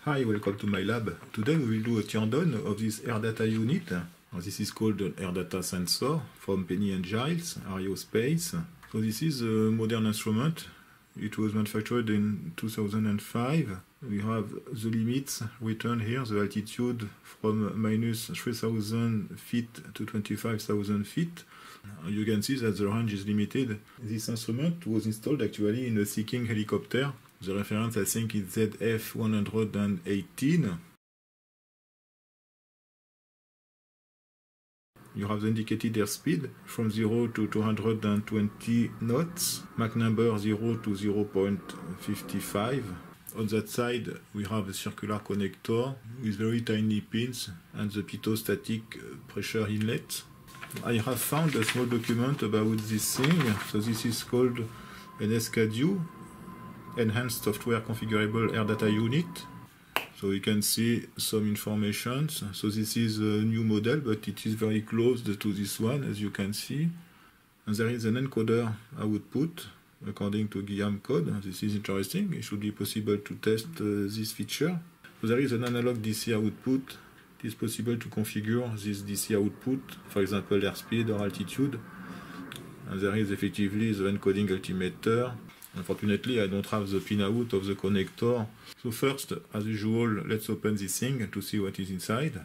Hi, welcome to my lab. Today we will do a teardown of this air data unit. This is called an air data sensor from Penny and Giles, Aerospace. So this is a modern instrument. It was manufactured in 2005. We have the limits written here, the altitude from minus 3,000 feet to 25,000 feet. You can see that the range is limited. This instrument was installed actually in a Seeking helicopter. The reference I think is ZF-118. You have the indicated airspeed from 0 to 220 knots, Mach number 0 to 0.55. On that side, we have a circular connector with very tiny pins and the pitot-static pressure inlet. I have found a small document about this thing. So this is called an ESCADU, Enhanced Software Configurable Air Data Unit. So you can see some information. So this is a new model, but it is very close to this one, as you can see. And there is an encoder output, according to Guillaume code. This is interesting. It should be possible to test this feature. So there is an analog DC output. It is possible to configure this DC output, for example, airspeed or altitude. And there is effectively the encoding altimeter. Unfortunately, I don't have the pinout of the connector. So first, as usual, let's open this thing to see what is inside.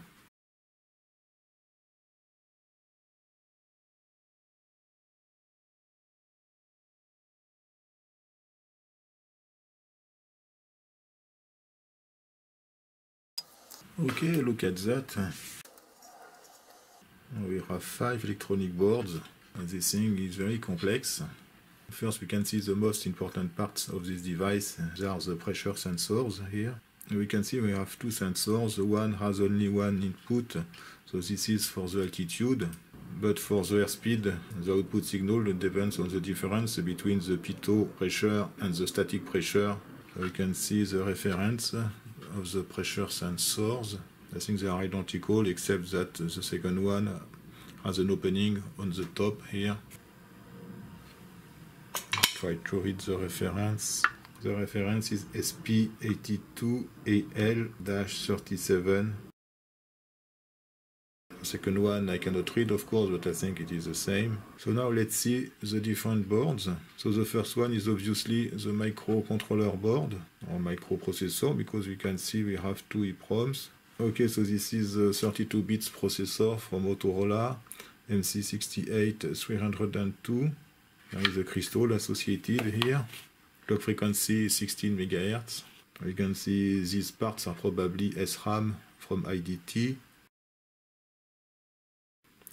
Okay, look at that. We have 5 electronic boards, and this thing is very complex. First, we can see the most important parts of this device. There are the pressure sensors here. We can see we have 2 sensors. One has only one input, so this is for the altitude. But for the airspeed, the output signal depends on the difference between the pitot pressure and the static pressure. So we can see the reference of the pressure sensors. I think they are identical, except that the second one has an opening on the top here. Try to read the reference. The reference is SP82AL-37. The second one I cannot read, of course, but I think it is the same. So now let's see the different boards. So the first one is obviously the microcontroller board, or microprocessor, because we can see we have 2 EEPROMs. Okay, so this is a 32 bits processor from Motorola, MC68302. There is a crystal associated here. Clock frequency is 16 MHz. You can see these parts are probably SRAM from IDT.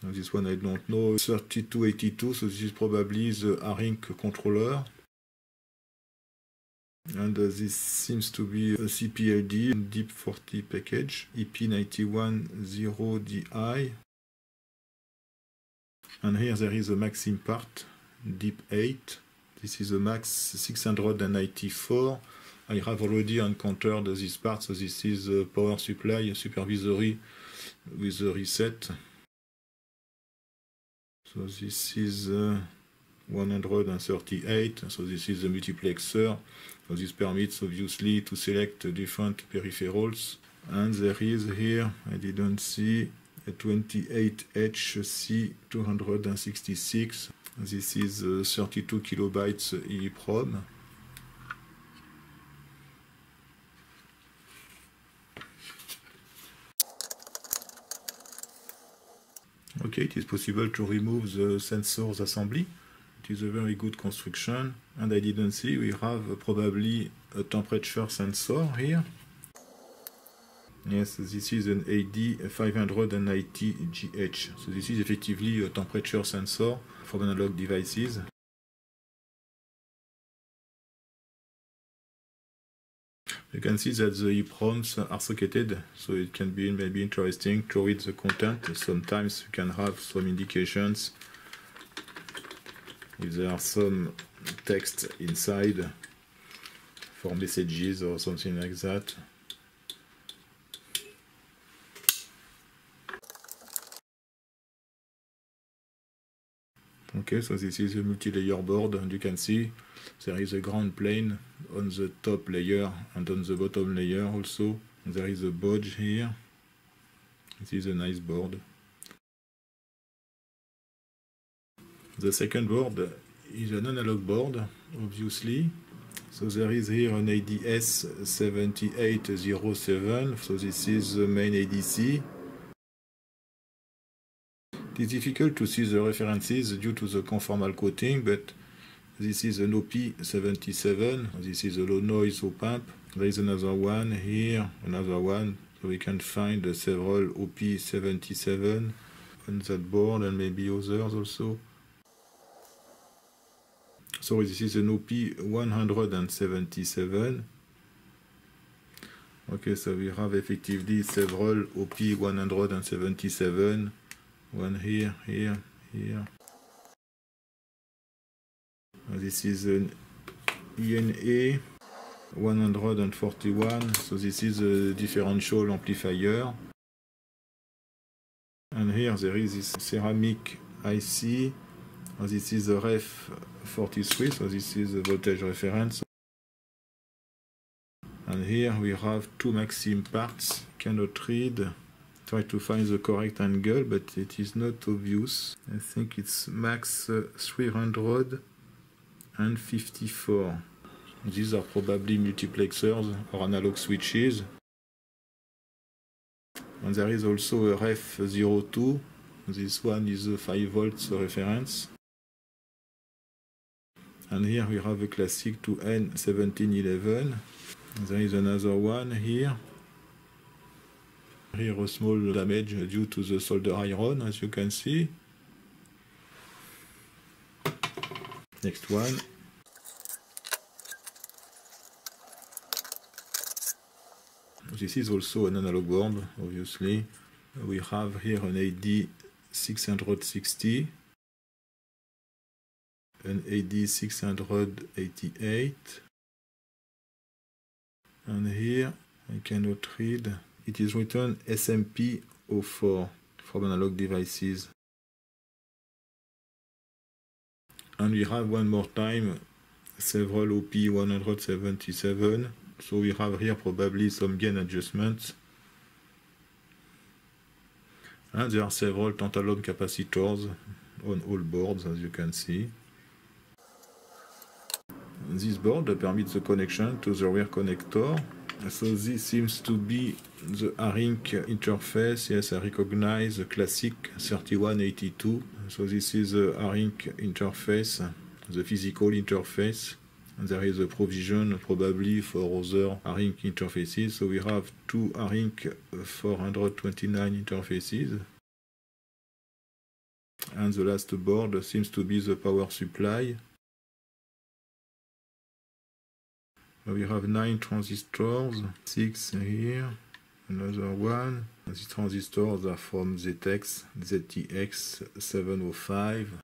Now this one I don't know, 3282, so this is probably the ARINC controller. And this seems to be a CPLD DIP40 package, EP910DI. And here there is a Maxim part, DIP8. This is a MAX 694. I have already encountered this part, so this is a power supply supervisory with a reset. So this is 138, so this is the multiplexer. So this permits obviously to select different peripherals. And there is here, I didn't see, a 28HC266. This is 32 kilobytes EEPROM. Okay, it is possible to remove the sensors assembly. It is a very good construction. And I didn't see, we have probably a temperature sensor here. Yes, this is an AD590GH. So this is effectively a temperature sensor from analog devices. You can see that the EEPROMs are socketed, so it can be maybe interesting to read the content. Sometimes you can have some indications if there are some text inside for messages or something like that. Okay, so this is a multi-layer board, and you can see there is a ground plane on the top layer and on the bottom layer also. There is a bodge here. This is a nice board. The second board is an analog board, obviously. So there is here an ADS 7807, so this is the main ADC. It is difficult to see the references due to the conformal coating, but this is an OP77, this is a low noise op amp. There is another one here, another one, so we can find several OP77 on that board and maybe others also. So this is an OP177. Okay, so we have effectively several OP177. One here, here, here. This is an ENA 141, so this is a differential amplifier. And here there is this ceramic IC. This is a ref 43, so this is the voltage reference. And here we have two Maxim parts, cannot read. Try to find the correct angle, but it is not obvious. I think it's max 354. These are probably multiplexers or analog switches. And there is also a ref 02. This one is a 5 volts reference. And here we have a classic 2N1711. There is another one here. Here a small damage due to the solder iron, as you can see. Next one. This is also an analog board, obviously. We have here an AD660, an AD688, and here I cannot read. It is written SMP04 from analog devices. And we have one more time several OP177. So we have here probably some gain adjustments. And there are several tantalum capacitors on all boards, as you can see. This board permits the connection to the rear connector. So this seems to be the ARINC interface. Yes, I recognize the classic 3182. So this is the ARINC interface, the physical interface. And there is a provision probably for other ARINC interfaces. So we have two ARINC 429 interfaces. And the last board seems to be the power supply. We have 9 transistors, 6 here, another one. These transistors are from ZTX 705.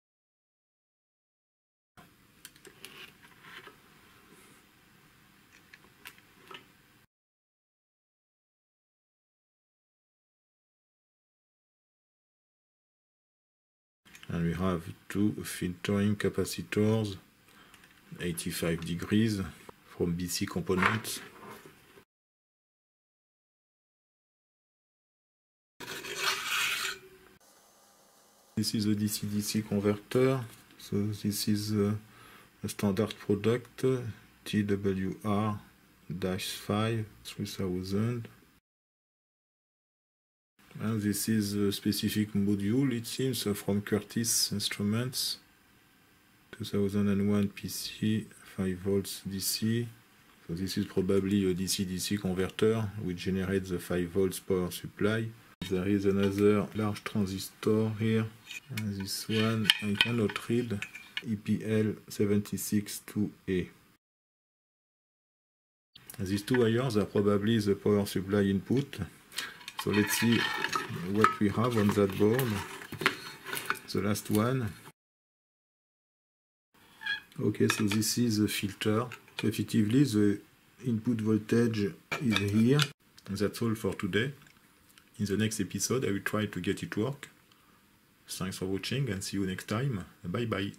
And we have two filtering capacitors, 85 degrees. From BC components. This is a DC-DC converter. So this is a standard product TWR-5 3000. And this is a specific module, it seems, from Curtis Instruments. 2001 PC, 5 volts DC. So this is probably a DC-DC converter which generates the 5 volts power supply. There is another large transistor here. And this one I cannot read, EPL762A. These two wires are probably the power supply input. So let's see what we have on that board. The last one. Okay, so this is the filter. So effectively the input voltage is here. And that's all for today. In the next episode I will try to get it work. Thanks for watching and see you next time. Bye bye.